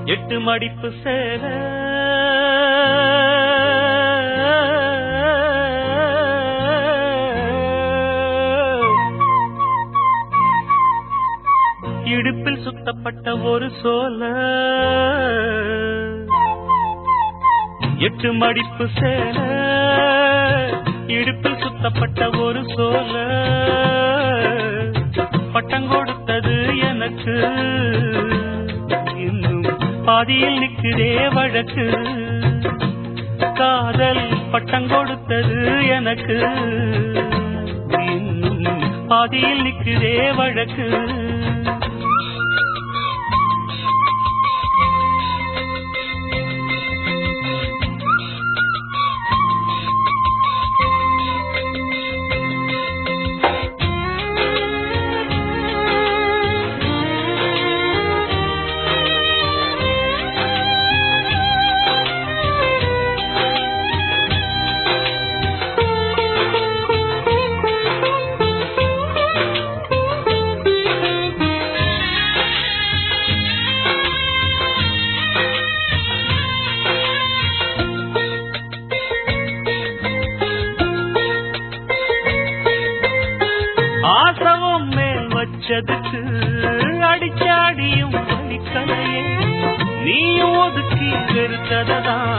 எட்டு மடிப்பு சேல இடுப்பில் சுத்தப்பட்ட ஒரு சோல எட்டு மடிப்பு சேல இடுப்பில் சுத்தப்பட்ட ஒரு சோல பட்டம் கொடுத்தது எனக்கு இன்னும் பாதியில் நிற்கிறே வழக்கு காதல் பட்டம் கொடுத்தது எனக்கு இன்னும் பாதியில் நிற்கிறே வழக்கு ஆசவம் மேல் வச்சதுக்கு அடிச்சாடியும் வலிக்கலையே நீயும் ஒதுக்கி வெறுத்ததான்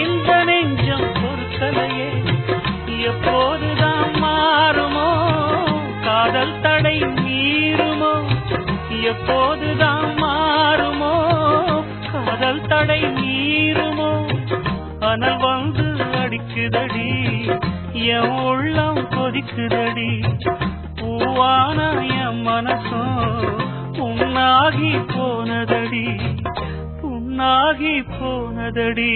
இந்த நெஞ்சம் பொறுக்கலையே எப்போதுதான் மாறுமோ காதல் தடை மீறுமோ எப்போதுதான் மாறுமோ காதல் தடை மீறுமோ அனல் வந்து அடிக்குதடி என் உள்ளம் கொதிக்குதடி பூவான என் மனசும் புண்ணாகி போனதடி புண்ணாகி போனதடி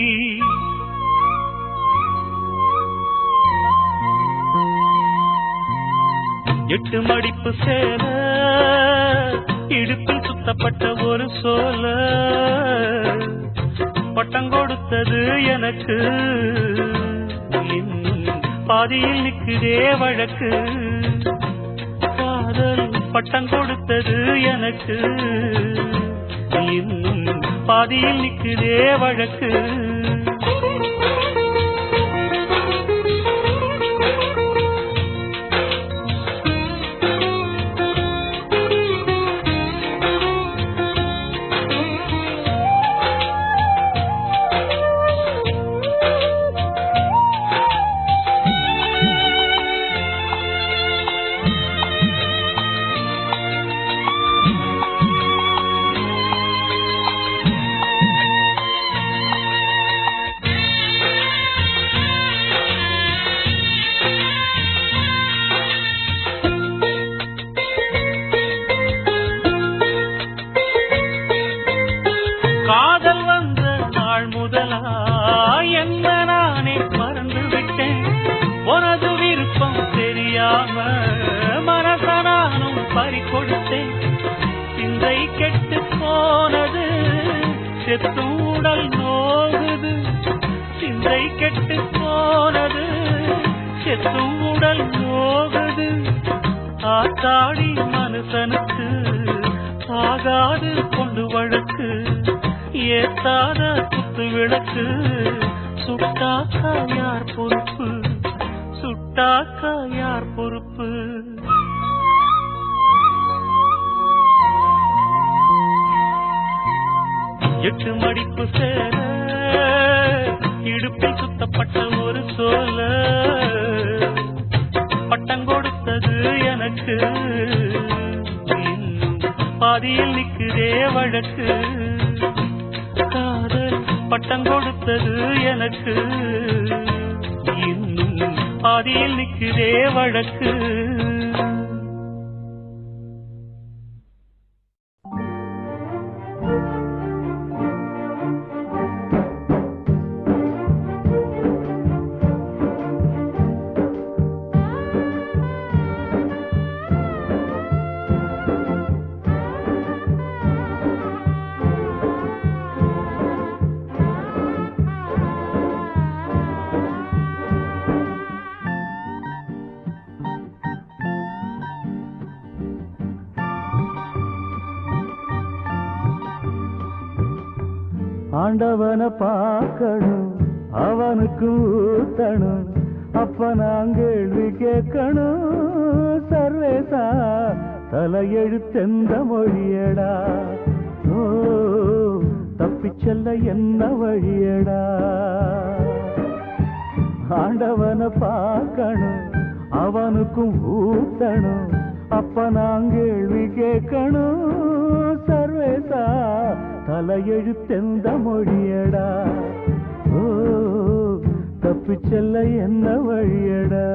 எட்டு மடிப்பு சேல இடுப்பில் சுத்தப்பட்ட ஒரு சோல பட்டம் கொடுத்தது எனக்கு இன்னும் பாதியில் நிற்கிறே வழக்கு காதல் பட்டம் கொடுத்தது எனக்கு இன்னும் பாதியில் நிற்கிறே வழக்கு காதல் வந்த நாள் முதலா என்ன நானே மறந்து விட்டேன் உனது விருப்பம் தெரியாம மனச நானும் பறிகொடுத்தேன் சிந்தை கெட்டு போனது செத்தும் உடல் நோகுது சிந்தை கெட்டு போனது செத்தும் உடல் நோகுது ஆத்தாடி மனுஷனுக்கு ஆகாது கொண்டு வழக்கு ஏத்தாத குத்து விளக்கு சுட்டாக்கா யார் பொறுப்பு சுட்டாக்கா யார் பொறுப்பு எட்டு மடிப்பு சேல இடுப்பில் சுத்தப்பட்ட ஒரு சோல பட்டம் கொடுத்தது எனக்கு இன்னும் பாதியில் நிற்கிறே வழக்கு காதல் பட்டம் கொடுத்தது எனக்கு இன்னும் பாதியில் நிற்கிறே வழக்கு ஆண்டவனை பார்க்கணும், அவனுக்கு ஊத்தணும், அப்ப நான் கேள்வி கேட்கணும். சர்வேசா தலையெழுத்தெந்த மொழியடா, ஓ தப்பிச்செல்ல என்ன வழியடா. ஆண்டவனை பார்க்கணும், அவனுக்கும் ஊத்தணும், அப்ப நான் கேள்வி கேட்கணும். சர்வேசா தலையெழுத்தெந்த மொழியடா, ஓ தப்பிச்செல்ல என்ன வழியடா.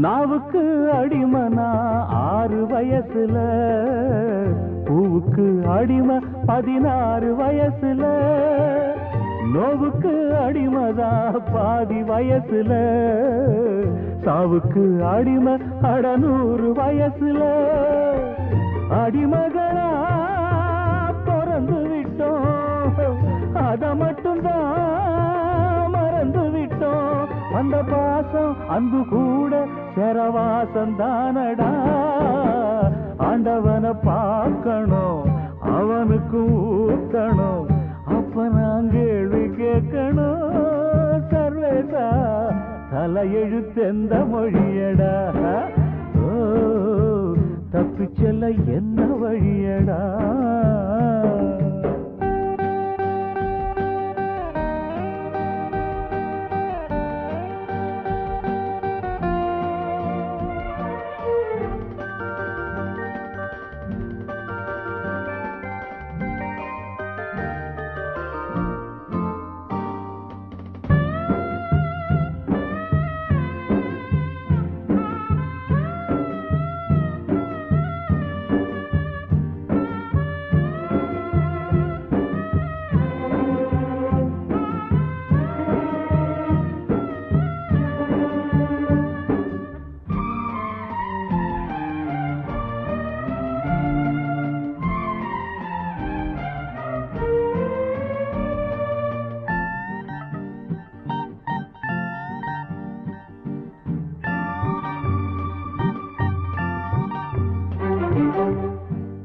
நாவுக்கு அடிமனா 6 வயசுல, பூவுக்கு அடிமை 16 வயசுல, நோவுக்கு அடிமதா பாதி வயசுல, சாவுக்கு அடிமை 100 வயசுல. அடிமகளா பிறந்து விட்டோம், அத மட்டும்தான் மறந்து விட்டோம். அந்த பாசம் அன்பு கூட சரவாசம் தானடா. ஆண்டவனை பார்க்கணும், அவனுக்கு ஊத்தணும், அப்ப நான் கேள்வி கேட்கணும். சர்வேசா தலையெழுத்தெந்த மொழியடா, ஓ தப்பிச்செல்ல என்ன வழியடா.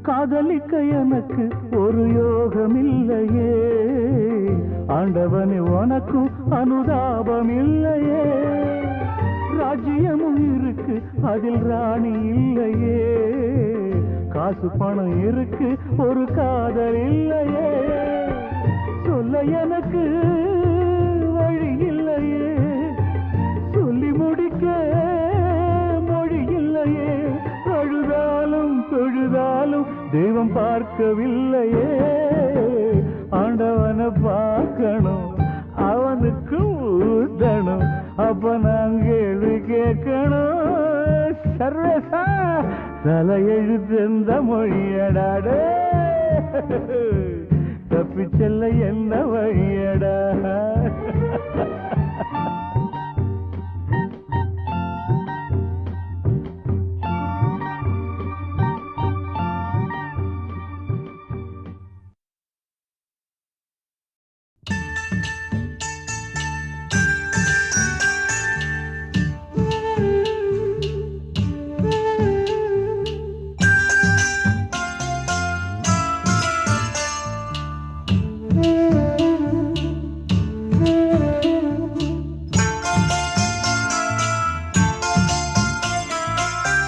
காதலிக்க எனக்கு ஒரு யோகம் இல்லையே, ஆண்டவனே உனக்கும் அனுதாபம் இல்லையே. ராஜ்யமும் இருக்கு அதில் ராணி இல்லையே, காசு பணம் இருக்கு ஒரு காதல் இல்லையே. சொல்ல எனக்கு வழி இல்லையே, சொல்லி முடிக்க மொழி இல்லையே. அழுதாலும் தொழுதாலும் தெய்வம் பார்க்கவில்லையே. ஆண்டவனை பார்க்கணும், அவனுக்கு ஊத்தணும், அப்ப நான் கேள்வி கேட்கணும். சர்வேசா தலையெழுத்தெந்த மொழியடாடே, தப்பிச்செல்ல என்ன வழியடா.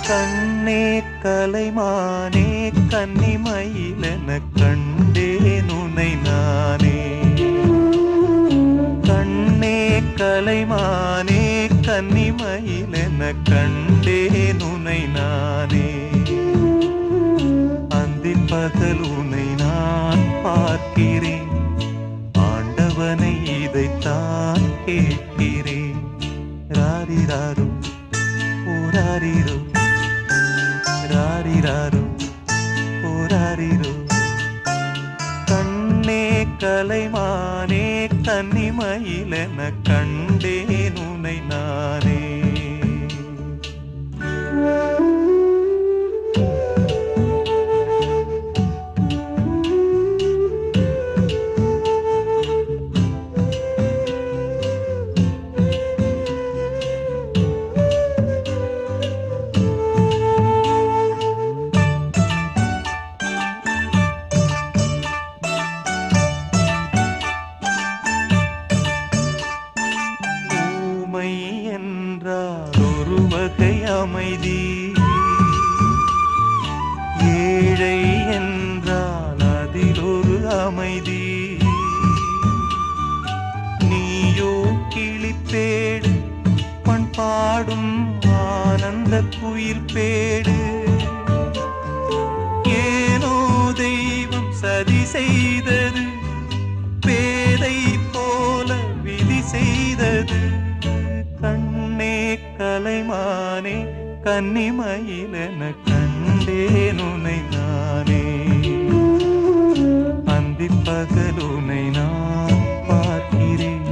கண்ணே கலைமானே கன்னிமயிலென கண்டேன் உன்னை நானே. கண்ணே கலைமானே கன்னிமயிலென கண்டேன் உன்னை நானே. அந்திப் பகல் உன்னை நான் பார்க்கிறேன், ஆண்டவனை இதைத்தான் கேட்கிறேன். ராரிராரோ ஓராரிரோ, ராரிராரோ ஓராரிரோ. கண்ணே கலைமானே கன்னிமயிலென கண்டேன் உனை நானே. ஒரு வகை அமைதி, ஏழை என்றால் அதில் ஒரு அமைதி. நீயோ கிளிப்பேடு பண்பாடும் ஆனந்த குயில் பேடு. ஏனோ தெய்வம் சதி செய்தது, பேதை போல விதி செய்தது. கண்ணே கலைமானே கன்னிமயிலென கண்டேன் உனை நானே. அந்திப் பகல் உனை நான் பார்க்கிறேன்,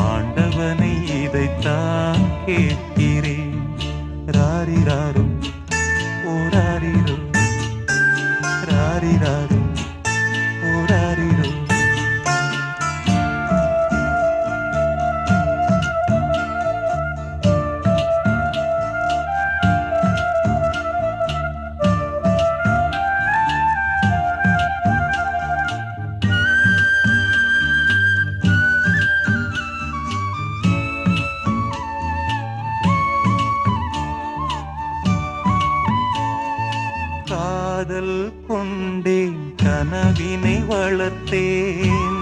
ஆண்டவனை இதைத்தான் கேட்கிறேன். ராரிராரும் ஓராரிரோ, ராரிராரும் ஓராரிரோ. காதல் கொண்டேன் கனவினை வளர்த்தேன்,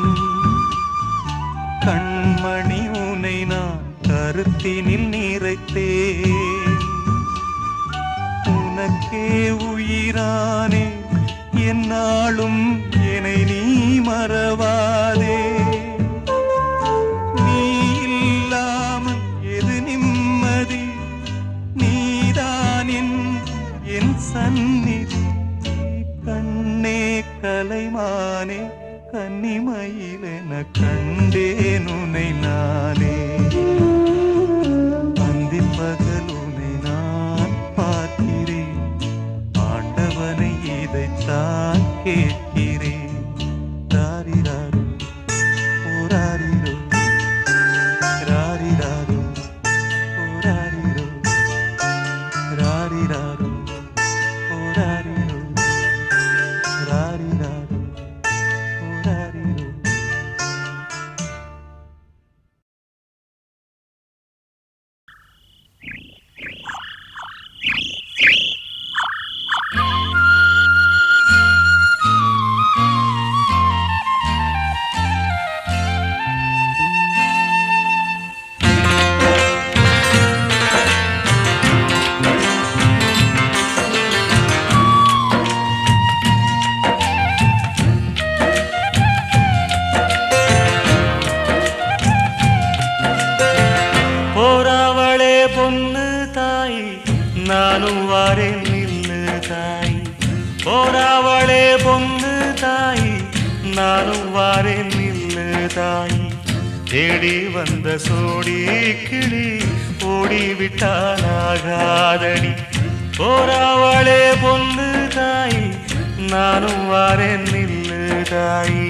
கண்மணி உனை நான் கருத்தினில் நிறைத்தேன். உனக்கே உயிரானே என்னாலும் என்னை நீ மறவாதே. நீ இல்லாமல் எது நிம்மதி, நீதான் என் சந்நிதி. கண்ணே கலைமானே கன்னிமயிலென கண்டேன் உனை நானே. அந்திப் பகல் உனை நான் பார்க்கிறேன், ஆண்டவனை இதைத்தான் கேட்கிறேன். ராரிராரு ஓராரிரோ, ராரிராரு ஓராரிரோ, ராரிராரு ஓராரிரோ, ராரிராரு ஓராரிரோ. போறாவளே பொண்ணு தாய், நானும் வாரேன் நில்லு தாய். போறாவளே பொண்ணு தாய், நானும் வாரேன் நில்லு தாய். தேடி வந்த சோடி கிளி ஓடிவிட்டானாகாதடி. போறாவளே பொண்ணு தாய், நானும் வாரேன் நில்லு தாய்.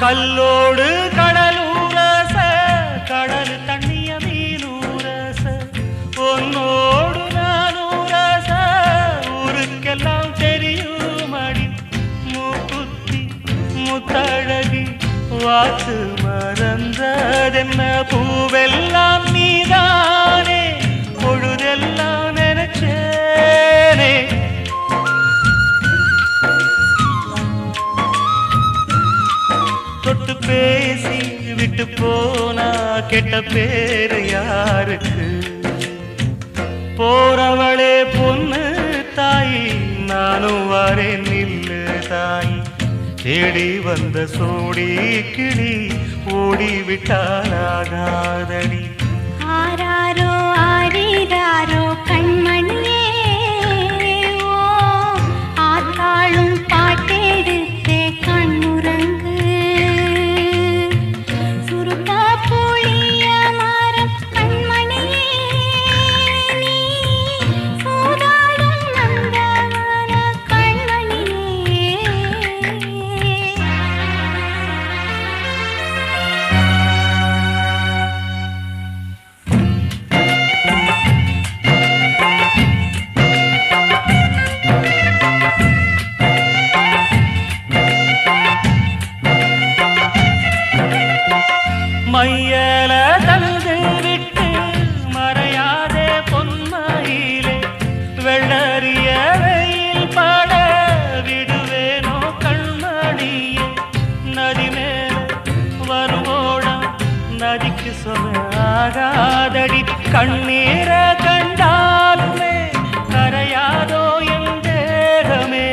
கல்லோடு கடலூரச, கடல் தண்ணிய மீனூரச. உன்னோடு நானூரச, ஊருக்கெல்லாம் தெரியுமடி. மூக்குத்தி முத்தழகி வாக்கு மறந்ததென்ன, பூவெல்லாம் நீதானே பொழுதெல்லாம் நினைச்சேனே. பேசி விட்டு போனா கெட்ட பேரு யாருக்கு? போறவளே பொண்ணு தாயி, நானும் வரேன் நில்லு தாயி. தேடி வந்த சோடி கிளி ஓடிவிட்டாலாகாதடி. ஆராரோ ஆரிராரோ கண்மணியே, ஓ ஆத்தாளும் பாட்டெடுத்தே கண்ணுறங்கு. சுருக்கா புளிய மரம் கண்மணியே, நீ சூதாடும் நந்தவன கண்மணியே. மையல தந்து விட்டு மறையாதே பொன்மையிலே, வெள்ளறிய வெயில் பட விடுவேனோ கண்மணியே. நதி மேல வருவோடம் நதிக்கு சொல்லாகாதடி. கண்ணீர கண்டாலுமே கரையாதோ என் தேகமே.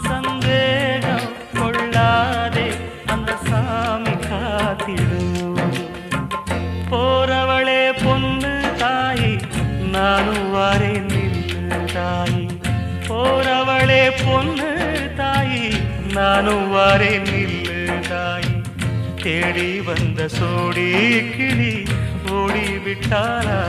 சந்தேகம் கொள்ளாதே, அந்த சாமி காத்திடும். போறவளே பொண்ணு தாயி, நானும் வரேன் நில்லு தாயி. போறவளே பொண்ணு தாயி, நானும் வரேன் நில்லு தாயி. தேடி வந்த சோடி கிளி ஓடிவிட்டாலாகாதடி.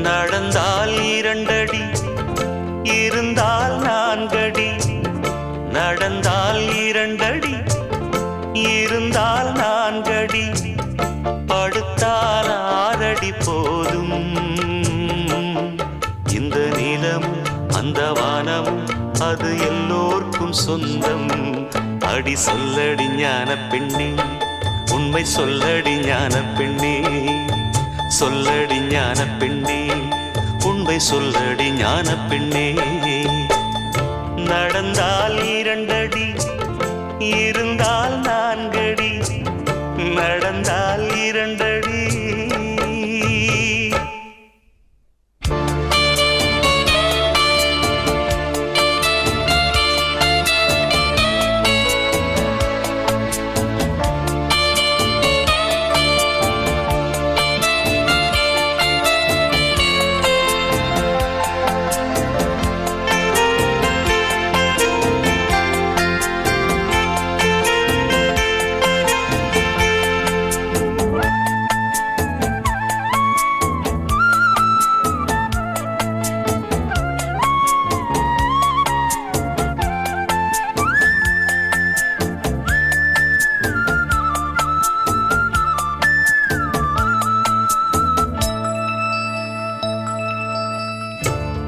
நடந்தால் 2 அடி, இருந்தால் 4 அடி. நடந்தால் 2 அடி, இருந்தால் 4 அடி. படுத்தால் 6 அடி போதும். இந்த நிலமும் அந்த வானமும் அது எல்லோர்க்கும் சொந்தம். அடி சொல்லடி ஞான பெண்ணே, உண்மை சொல்லடி ஞான பெண்ணே. சொல்லடி ஞான பெண்ணே, உண்மை சொல்லடி ஞான பெண்ணே. நடந்தால் 2 அடி, இருந்தால் 4 அடி. நடந்தால் 2 அடி.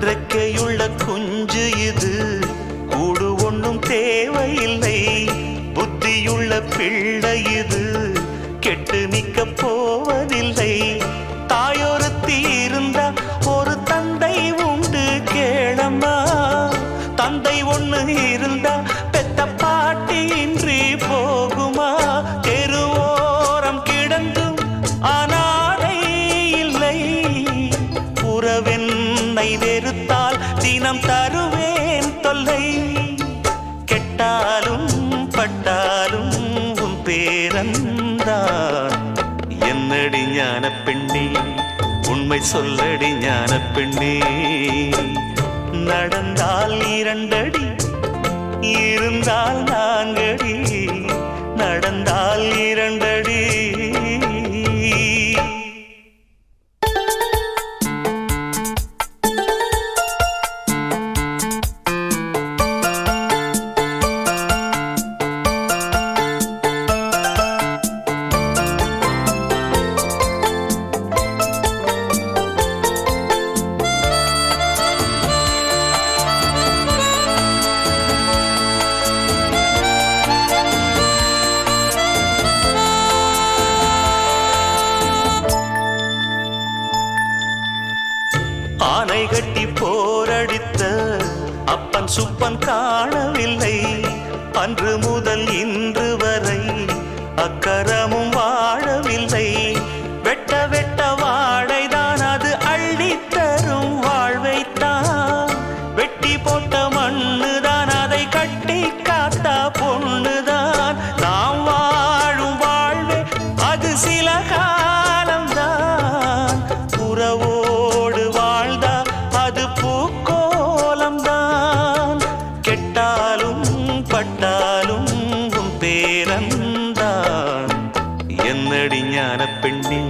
ரெக்கையுள்ள குஞ்சு இது, கூடு ஒன்றும் தேவையில்லை. புத்தியுள்ள பிள்ளை இது, கெட்டு நிக்க போவதில்லை. தாயொருத்தி இருந்தா ஒரு தந்தை உண்டு கேளம்மா. தந்தை ஒண்ணு இருந்தா பெத்த பாட்டி இன்றி போகுமா? தெருவோரம் கிடந்தும் அனாதை இல்லை. உறவென்னை வெறுத்தால் தினம் தருவேன் தொல்லை. கெட்டாலும் பட்டாலும் உன் பேரன்தான். என்னடி ஞான பெண்ணே, உண்மை சொல்லடி ஞான பெண்ணே. நடந்தால் இரண்டடி இருந்தால் நான்கடி நடந்தால் இரண்டடி ஆனை கட்டி போரடித்த அப்பன் சுப்பன் காணவில்லை அன்று முதல் இன்று வரை அக்கரமும் வாழவில்லை வெட்ட வெட்ட வாழைதான் அது அள்ளித்தரும் வாழ்வைத்தான் வெட்டி போட்ட மண்ணுதான் அதை கட்டி காத்தா பொண்ணுதான் நாம் வாழும் வாழ்வே அது சில காலம்தான் உறவோடு வாழ்ந்தா அது பூக்கோலம்தான் கெட்டாலும் பட்டாலும் உன் பேரந்தான் என்னடி ஞான பெண்ணே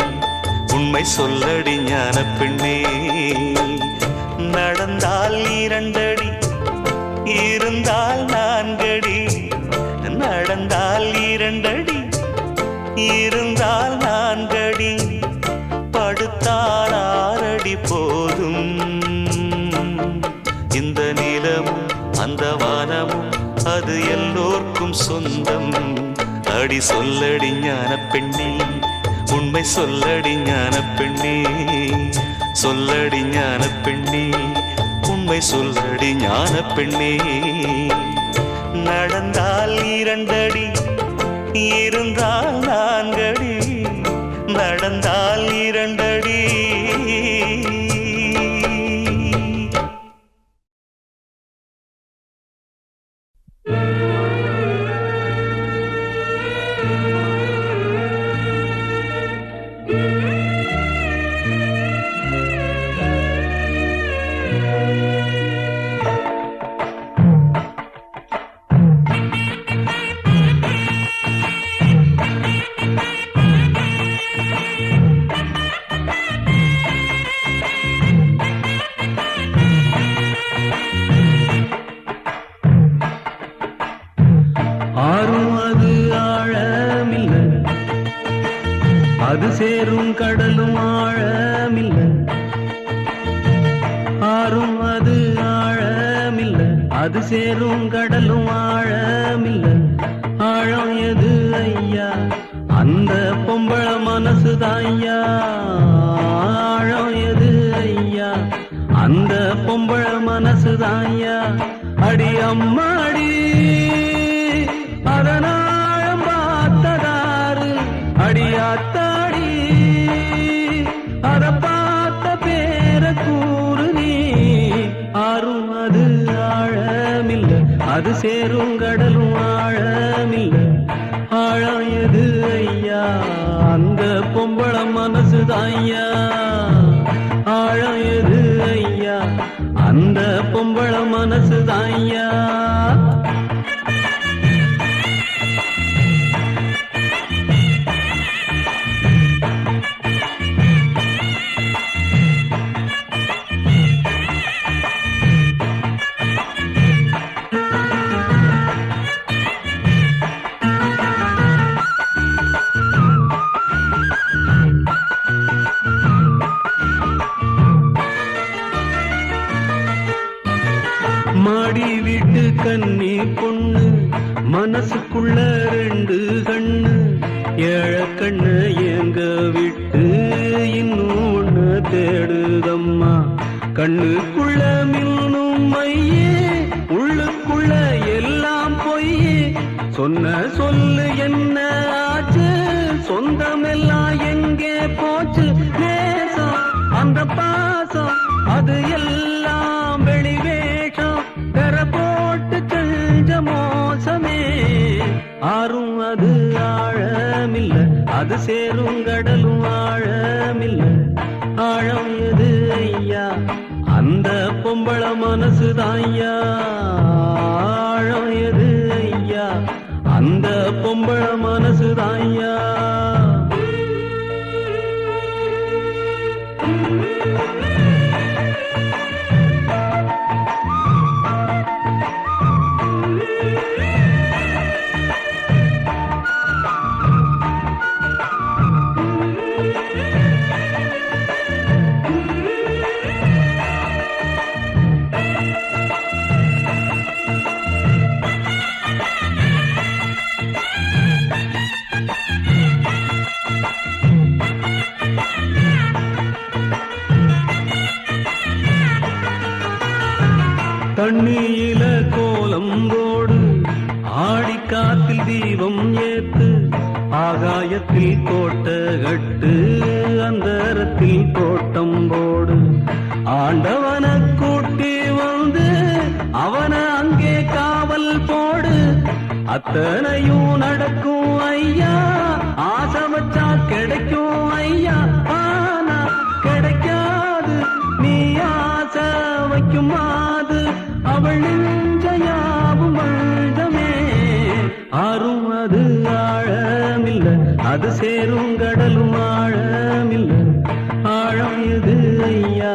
உண்மை சொல்லடி ஞான பெண்ணே நடந்தால் இரண்டடி இருந்தால் நான்கடி நடந்தால் இரண்டடி இருந்தால் நான்கடி படுத்தால் ஆறடி போதும் இந்த நிலமும் அந்த வானமும் அது எல்லோர்க்கும் சொந்தம் அடி சொல்லடி ஞான பெண்ணே உண்மை சொல்லடி ஞான பெண்ணே சொல்லடி ஞான பெண்ணே உண்மை சொல்லடி ஞான பெண்ணே நடந்தால் இரண்டடி இருந்தால் நான்கடி நடந்தால் இரண்டடி அது சேரும் கடலும் ஆழமில்ல ஆறும் அது ஆழமில்ல அது சேரும் கடலும் ஆழமில்ல ஆழம் எது ஐயா அந்த பொம்பள மனசுதான் ஐயா ஆழம் எது ஐயா அந்த பொம்பள மனசுதான் ஐயா அடி அம்மாடி அதனாழம் பார்த்ததாரு அடியாத்தாடி அத பார்த்த பேர கூறு நீ ஆறும் அது ஆழமில்ல அது சேரும் கடலும் ஆழமில்ல ஆழம் எது ஐயா அந்த பொம்பள மனசுதான் ஐயா ஆழம் எது ஐயா அந்த பொம்பள மனசுதான் ஐயா மாடி வீட்டு கண்ணி பொண்ணு மனசுக்குள்ள ரெண்டு கண்ணு ஏழ கண்ணு எங்க விட்டு இன்னும் ஒண்ணு தேடுதம்மா கண்ணுக்குள்ள மின்னும் மையே உள்ளுக்குள்ள எல்லாம் பொய்யே சொன்ன சொல்லு என்ன ஆச்சு சொந்தமெல்லாம் எங்கே போச்சு நேசம் அந்த பாசம் அது எல்லாம் வெளிவேஷம் பெற போட்டு செஞ்ச மோசமே ஆறும் அது ஆழமில்ல அது சேரும் கடலும் ஆழமில்ல ஆழம் எது ஐயா அந்த பொம்பளை பொம்பள மனசுதான் ஐயா ஆழம் எது ஐயா அந்த பொம்பள மனசுதான் ஐயா தண்ணியில கோலம் போடு ஆடிக்காத்தில் தீபம் ஏத்து ஆகாயத்தில் கோட்ட கட்டு அந்தரத்தில் தோட்டம் போடு ஆண்டவன கூட்டி வந்து அவன அங்கே காவல் போடு அத்தனையும் நடக்கும் ஐயா ஆசை வச்சா கிடைக்கும் ஐயா ஆனா கிடைக்காது நீ ஆசை வைக்கும் மாது அவள் நெஞ்சையாவும் மழ்தமே ஆறும் அது ஆழமில்ல அது சேரும் கடலும் ஆழமில்ல ஆழம் எது ஐயா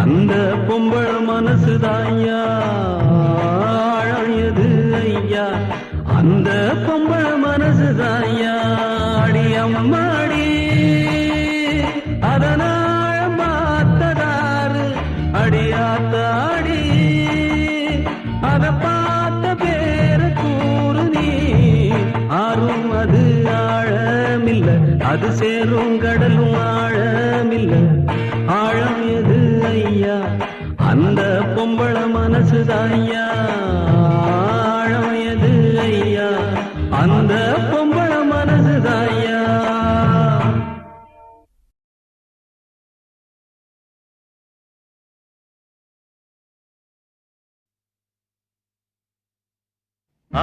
அந்த பொம்பள மனசுதாய்யா ஆழம் எது ஐயா அந்த பொம்பள மனசுதாய்யா அடி அம்மாடி அதனால மாத்ததாரு அடியாத்தாடி அத பார்த்த பேர கூறு நீ ஆறும் அது ஆழமில்ல அது சேரும் கடலும் ஆழமில்ல ஆழம் எது ஐயா அந்த பொம்பள மனசுதாய்யா ஆழம் எது ஐயா அந்த பொம்பள மனசுதாய்யா ஆ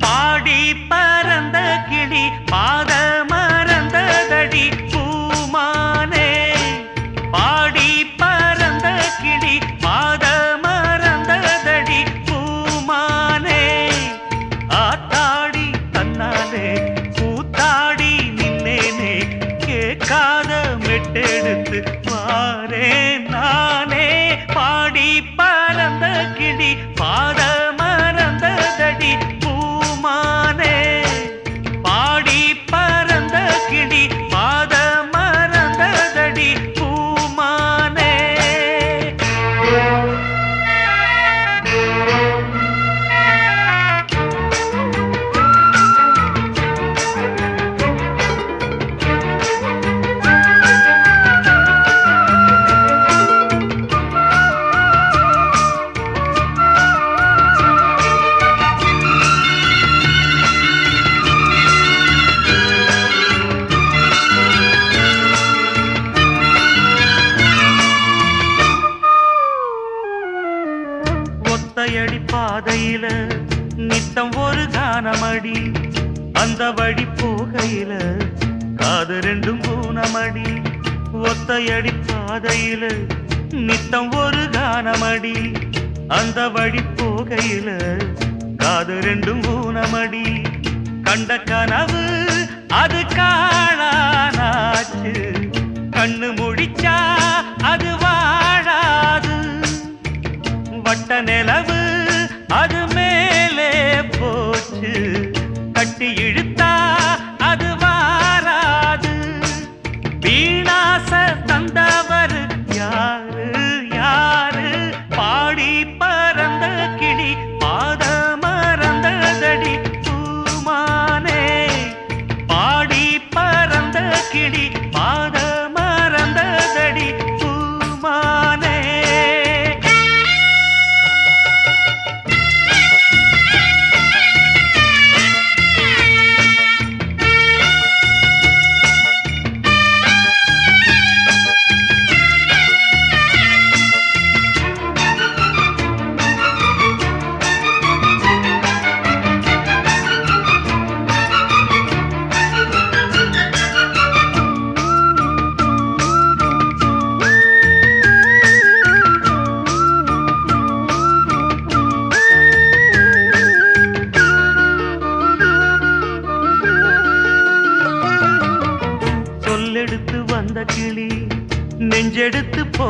பாடி பறந்த கிளி பாத மறந்ததடி பூமானே பாடி பறந்த கிளி பாத மறந்ததடி பூமானே ஆத்தாடி தன்னாலே கூத்தாடி நின்னேனே கேட்காத மெட்டெடுத்து வாரே நானே பாடி பறந்த கிளி பாத மறந்ததடி பூமானே பாடி பறந்த கிளி பாத மறந்ததடி பூமானே ஒத்தையடி பாதையில நித்தம் ஒரு கானமடி அந்த வழி போகையில காது ரெண்டும் பூனமடி ஒத்தையடி பாதையில நித்தம் ஒரு கானமடி அந்த வழி போகையில காது ரெண்டும் பூனமடி கண்ட கனவு அது காணானாச்சு கண்ணு முடிச்சா அது வாழாது வட்ட நிலவு அது மேலே போச்சு கட்டி இழுத்தா அது வாராது வீணாச தந்தவர் யாரு யாரு பாடி பறந்த கிளி பாத மறந்ததடி பூமானே பாடி பறந்த கிளி பாத மறந்ததடி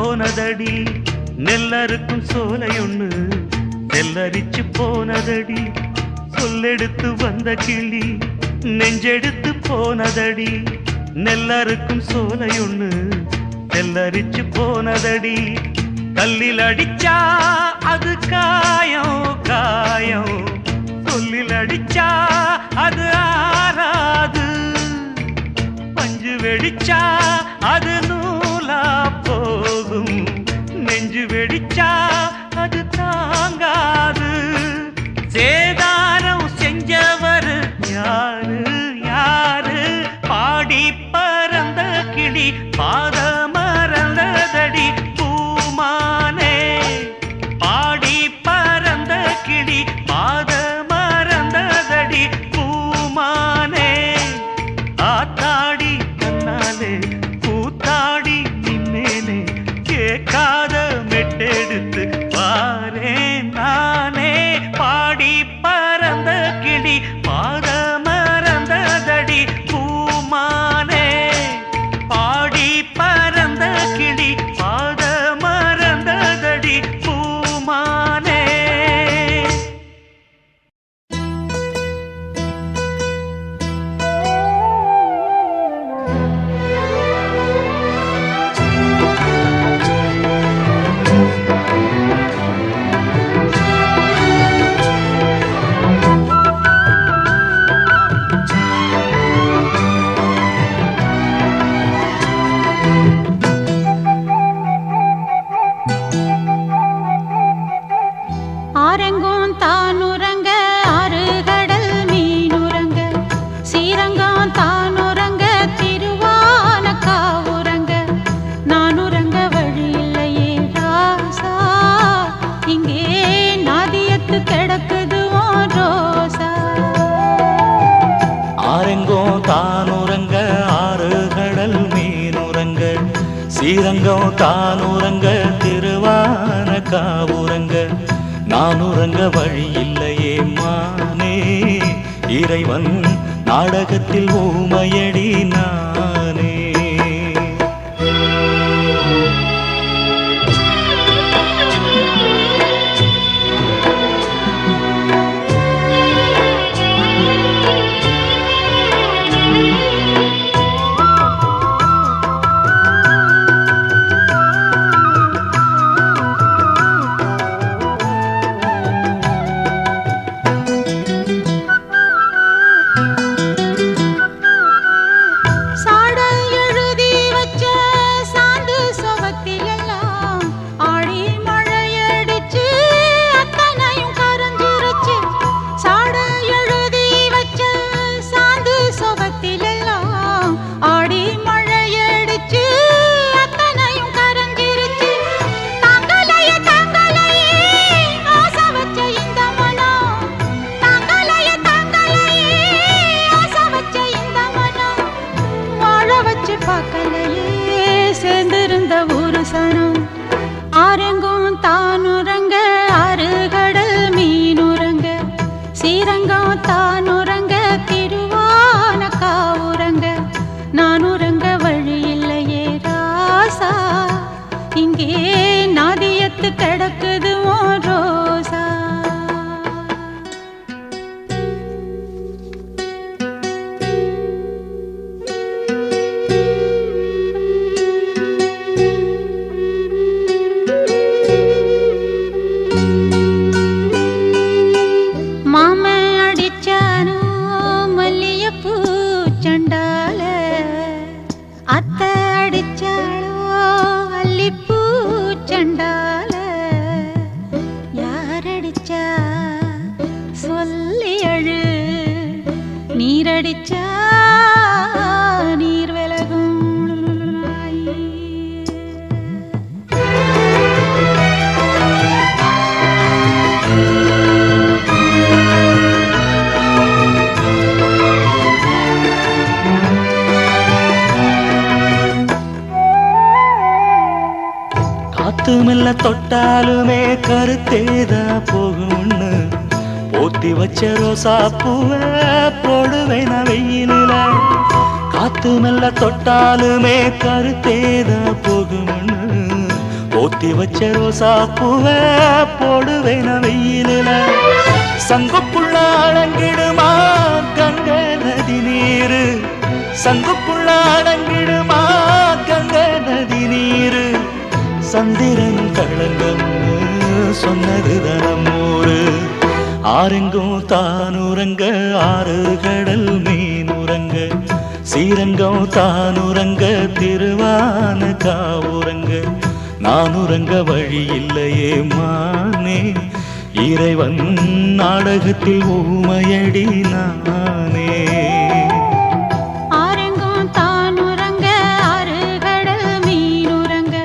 போனதடி நெல்லறுக்கும் சோலையொண்ணு நெல்லரிச்சு போனதடி சொல்லெடுத்து வந்த கிளி நெஞ்செடுத்து போனதடி நெல்லறுக்கும் சோலையொண்ணு நெல்லரிச்சு போனதடி கல்லில் அடிச்சா அது காயம் காயம் சொல்லில் அடிச்சா அது ஆறாது பஞ்சு வெடிச்சா அது நூலா போகும் நெஞ்சு வெடிச்சா அது தாங்காது சேதாரம் செஞ்சவர் யாரு யாரு பாடி பறந்த கிளி பாத மறந்ததடி பூமானே பாடி பறந்த கிளி பாத மறந்ததடி பூமானே ஆத்தாடி கண்ணாலே கூத்தாடி நின்னேனே கேட்காத மெட்டெடுத்து பாரேன் நானே பாடி பறந்த கிளி பாத மறந்ததடி பூமானே பாடி பறந்த கிளி பாத மறந்ததடி பூமானே ஆரெங்கும் தானுறங்க ஆறு கடல் மீனுறங்க சீரங்கம் தானுறங்க திருவான காவுறங்க நானுறங்க வழி இல்லையே ராசா இங்கே நாதியத்து கிடக்குது உன் ரோசா ஆரெங்கோ தானுறங்க ஆறு கடல் மீனுறங்க சீரங்கம் தானுறங்க திருவான காவுறங்க நானுறங்க வழி இல்லையே மானே இறைவன் நாடகத்தில் ஊமையடி நானே சாட எழுதி வச்ச சாந்து சுவத்திலெல்லாம் ஆடி மழையடிச்சு அத்தனையும் கரைஞ்சிருச்சு சாட எழுதி வச்ச சாந்து சுவத்திலெல்லாம் ஆடி மழையடிச்சு அத்தனையும் கரைஞ்சிருச்சு தாங்கலையே தாங்கலையே ஆசை வச்ச இந்த மனம் தாங்கலையே தாங்கலையே ஆசை வச்ச இந்த மனம் வாழ வச்சு பார்க்கலையே சேர்ந்திருந்த ஒரு சனம் ஆரெங்கும் தானுறங்க ஆறு கடல் மீனுறங்க சீரங்கம் தானுறங்க திருவான காவுறங்க நானுறங்க வழி இல்லையே ராசா இங்கே நாதியத்து கிடக்குது உன் ரோசா மாமன் அடிச்சானோ மல்லியப்பூ சண்டால அத்தை அடிச்சாளோ அல்லிப்பூ சண்டால யாரடிச்சா சொல்லி அழு நீரடிச்சா நீர் விலகும் காத்து மெல்ல தொட்டாலுமே கருத்தேதா போகும்னு போத்தி வச்ச ரோசா பூவை போடுவேன் நான் வெயிலில காத்து மெல்ல தொட்டாலுமே கருத்தேதா போகும்னு போத்தி வச்ச ரோசா பூவ போடுவேன வெயிலில சங்குக்குள்ள அடங்கிடுமா கங்க நதி நீரு சங்குக்குள்ள அடங்கிடுமா கங்க நதி நீரு சந்திரனும் களங்கம்னு சொன்னது தனமூரு ஆரெங்கும் தானுரங்க ஆறு கடல் மீனுரங்க ஸ்ரீரங்கம் தானுரங்க திருவான காவுரங்க நானுரங்க வழி இல்லையே மானே இறைவன் நாடகத்தில் ஊமையடி நானே ஆரெங்கும் தானுரங்க ஆறு கடல் மீனுரங்க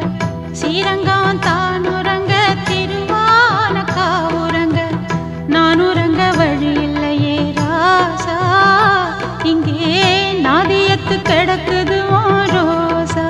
ஸ்ரீரங்கம் தானுரங்க திருவான காவுரங்க நானுரங்க வழி இல்லையே ராசா இங்கே நாதியத்து கிடக்குது ரோசா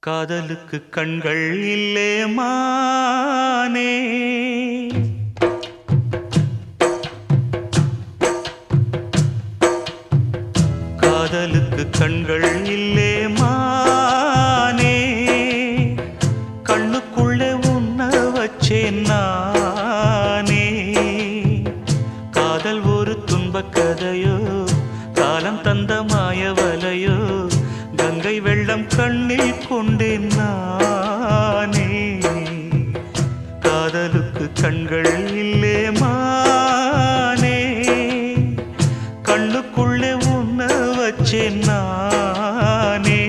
காதலுக்கு கண்கள் இல்லே மானே காதலுக்கு கண்கள் இல்லே மானே கண்ணுக்குள்ளே உன்ன வச்சேன் நானே காதல் ஒரு துன்பக் கதையோ காலம் தந்த மாயவலையோ கங்கை வெள்ளம் கண்ணில் கொண்டேன் நானே காதலுக்கு கண்கள் இல்லே மானே கண்ணுக்குள்ளே உன்ன வச்சேன் நானே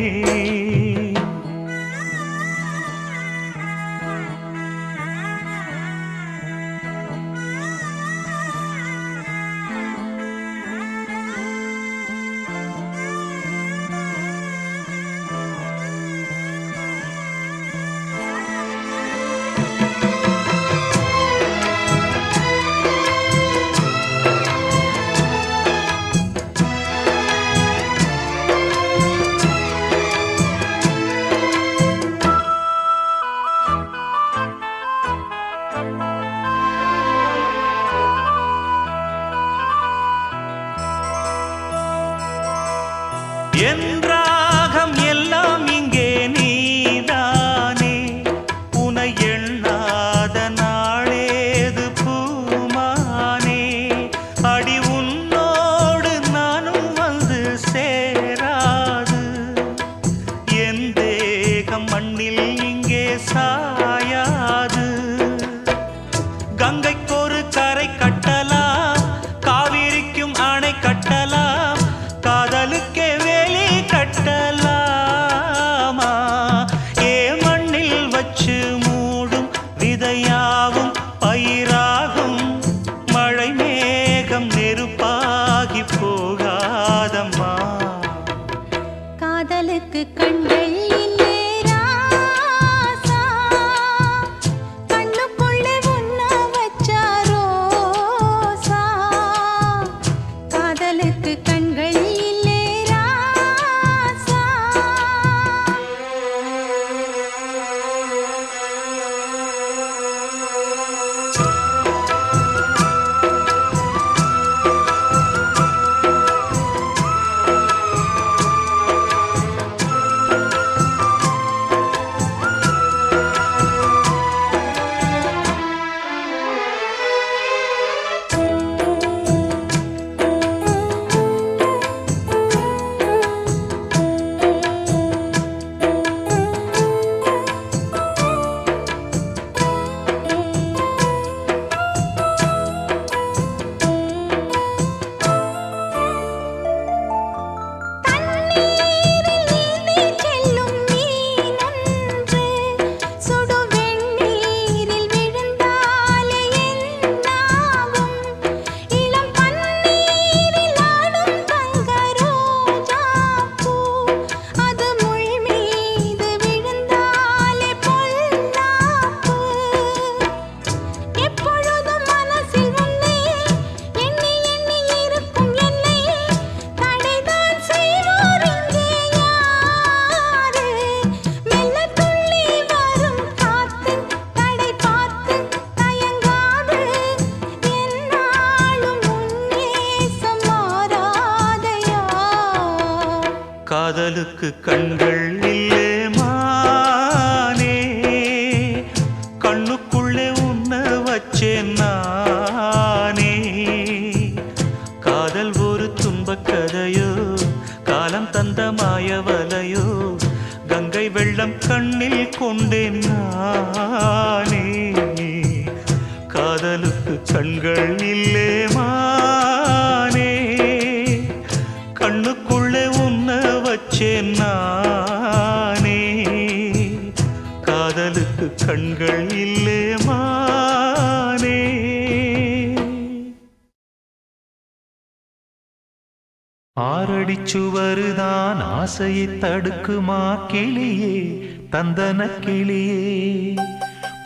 காதலுக்கு கண்கள் இல்லே மானே, கண்ணுக்குள்ளே உன்ன வச்சேன் நானே. காதல் ஒரு துன்பக் கதையோ, காலம் தந்த மாயவலையோ, கங்கை வெள்ளம் கண்ணில் கொண்டேன் நானே. காதலுக்கு கண்கள் இல்லே மானே, கண்ணுக்குள்ளே உன்ன வச்சேன் நானே. காதலுக்கு கண்கள் இல்லே மானே. ஆறடிச்சுவருதான் ஆசையை தடுக்குமா கிளியே, தந்தன கிளியே.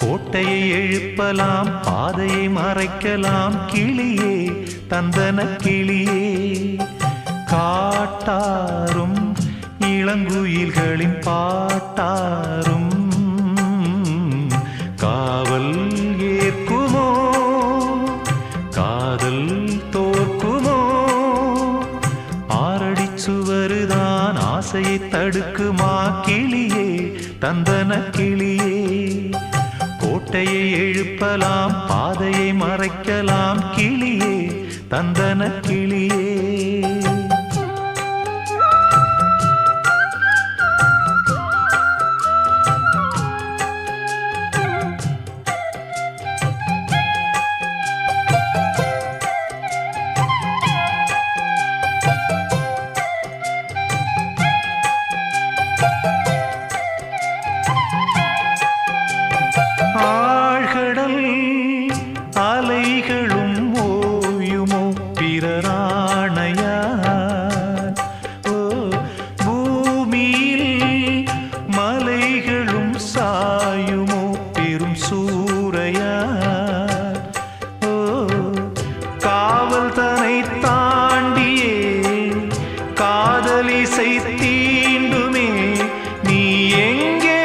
கோட்டையை எழுப்பலாம், பாதையை மறைக்கலாம் கிளியே, தந்தன கிளியே. காட்டாரும் இளங்குயில்களின் பாட்டாரும் காவல் ஏற்குமோ, காதல் தோற்குமோ. ஆறடிச்சுவருதான் ஆசையை தடுக்குமா கிளியே, தந்தன கிளியே. கோட்டையை எழுப்பலாம், பாதையை மறைக்கலாம் கிளியே, தந்தன கிளியே. ஆழ்கடல் அலைகளும் ஓயுமோ பிறராணையார். ஓ, பூமியில் மலைகளும் சாயுமோ பெரும் சூறையார். ஓ, காவல் தனை தாண்டியே காதலிசை தீண்டுமே, நீ எங்கே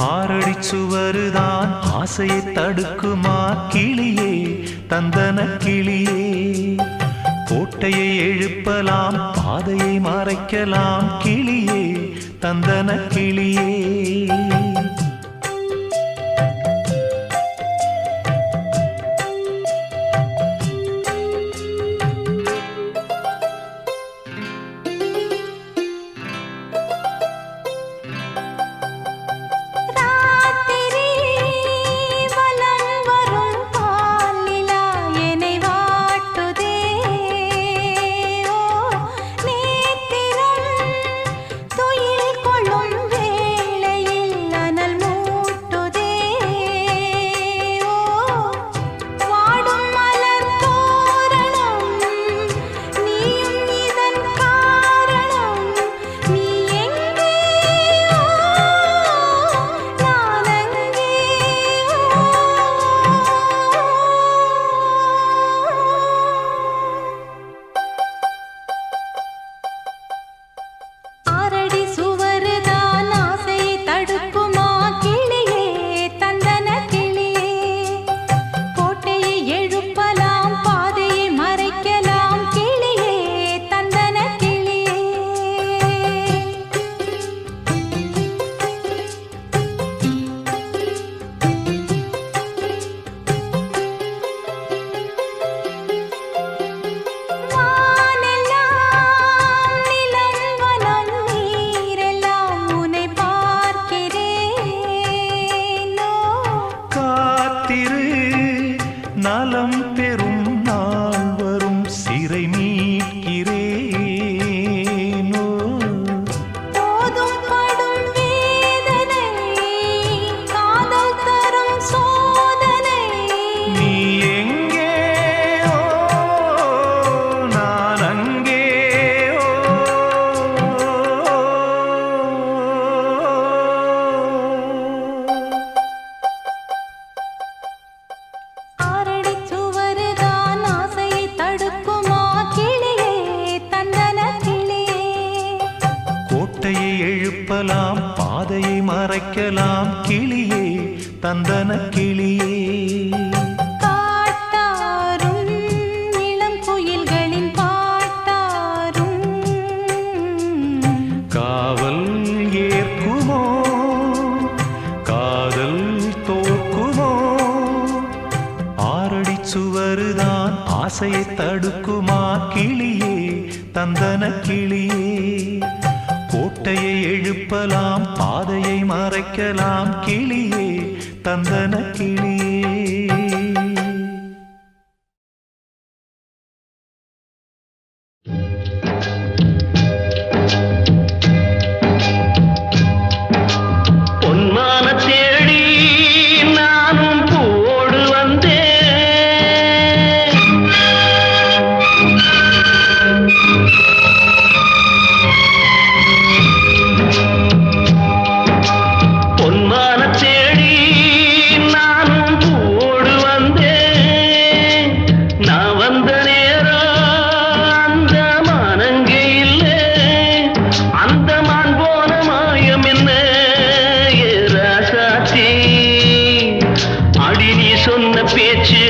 ஆறடிச்சுவருதான் ஆசையை தடுக்குமா கிளியே, தந்தன கிளியே. கோட்டையை எழுப்பலாம், பாதையை மறைக்கலாம் கிளியே, தந்தன கிளியே. நலம் பெறும் நாள் வரும் சிறை மீட்கிறேனோ. போதும் படும் வேதனை காதல் தரும் சோதனை. நீ எங்கே நான் அங்கே. கோட்டையை எழுப்பலாம், பாதையை மறைக்கலாம் கிளியே தந்தன கிளியே காட்டாரும் இளம் குயில்களின் பாட்டாரும் காவல் ஏற்குமோ காதல் தோற்குமோ ஆறடி சுவருதான் ஆசையை தடுக்குமா கிளியே தந்தன கிளியே கோட்டையை எழுப்பலாம் பாதையை மறைக்கலாம் கிளியே தந்தன கிளியே பொன்மான தேடி நானும் பூவோடு வந்தேன் பொன்மான தேடி நானும் பூவோடு வந்தேன் நான் வந்த நேரம் அந்த மானங்கே இல்லை அந்த மான் போன மாயம் என்ன ஏ ராசாத்தி அடி நீ சொன்ன பேச்சு